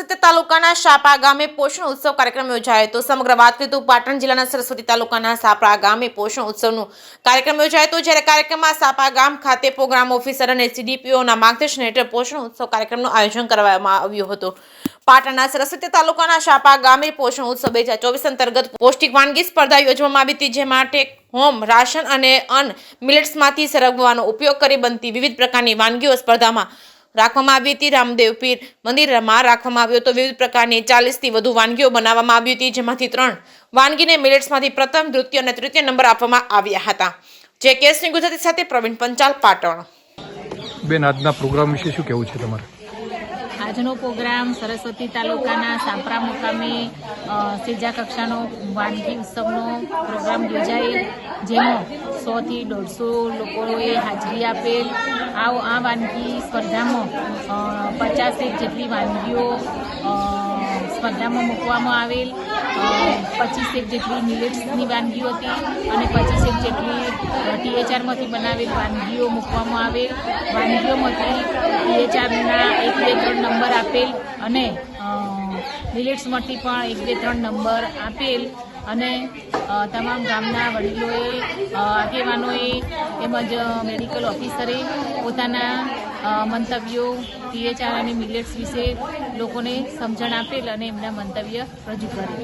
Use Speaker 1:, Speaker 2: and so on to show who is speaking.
Speaker 1: સરસ્વતી તાલુકાના શાપરા ગામે પોષણ ઉત્સવ કાર્યક્રમ યોજાયો હતો। સમગ્ર વાત કરીએ તો પાટણ જિલ્લાના સરસ્વતી તાલુકાના શાપરા ગામે પોષણ ઉત્સવનો કાર્યક્રમ યોજાયો હતો। જ્યારે કાર્યક્રમમાં શાપરા ગામ ખાતે પ્રોગ્રામ ઓફિસર અને સીડીપીઓના માર્ગદર્શન હેઠળ પોષણ ઉત્સવ કાર્યક્રમનું આયોજન કરવામાં આવ્યું હતું। પાટણના સરસ્વતી તાલુકાના શાપરા ગામે પોષણ ઉત્સવ 2024 અંતર્ગત પૌષ્ટિક વાનગી સ્પર્ધા યોજવામાં આવી હતી, જેમાં ટેક હોમ રાશન અને અન મિલેટ્સમાંથી સરગવાનો ઉપયોગ કરી બનતી વિવિધ પ્રકારની વાનગીઓ સ્પર્ધામાં રાખવામાં આવી હતી। રામદેવ પીર મંદિરમાં રાખવામાં આવ્યો હતો। વિવિધ પ્રકારની 40 થી વધુ વાનગીઓ બનાવવામાં આવી હતી, જેમાંથી 3 વાનગીને મિલેટ્સમાંથી પ્રથમ, દ્વિતીય અને તૃતીય નંબર આપવામાં આવ્યા હતા। જે કેસની ગુજરાતી સાથે પ્રવીણ પંચાલ, પાટણ।
Speaker 2: બેન, આજના પ્રોગ્રામ વિશે શું કહેવું છે તમારે?
Speaker 3: આજનો પ્રોગ્રામ સરસ્વતી તાલુકાના શાપરા મુકામે ત્રીજા કક્ષાનો વાનગી ઉત્સવનો પ્રોગ્રામ યોજાયેલ, જેમાં 100 થી 150 લોકોએ હાજરી આપેલ। આ વાનગી સ્પર્ધામાં 50 જેટલી વાનગીઓ સ્પર્ધામાં મૂકવામાં આવેલ। 25 જેટલી મિલેટ્સની વાનગીઓ હતી અને 25 જેટલી THRમાંથી બનાવેલ વાનગીઓ મૂકવામાં આવેલ। વાનગીઓમાંથી THRના 1, 2, 3 નંબર આપેલ અને મિલેટ્સમાંથી પણ 1, 2, 3 નંબર આપેલ અને તમામ ગામના વડીલોએ, આગેવાનોએ તેમજ મેડિકલ ઓફિસરે પોતાના મંતવ્યો THR અને મિલેટ્સ વિશે લોકોને સમજણ આપેલ અને એમના મંતવ્ય રજૂ કરેલ।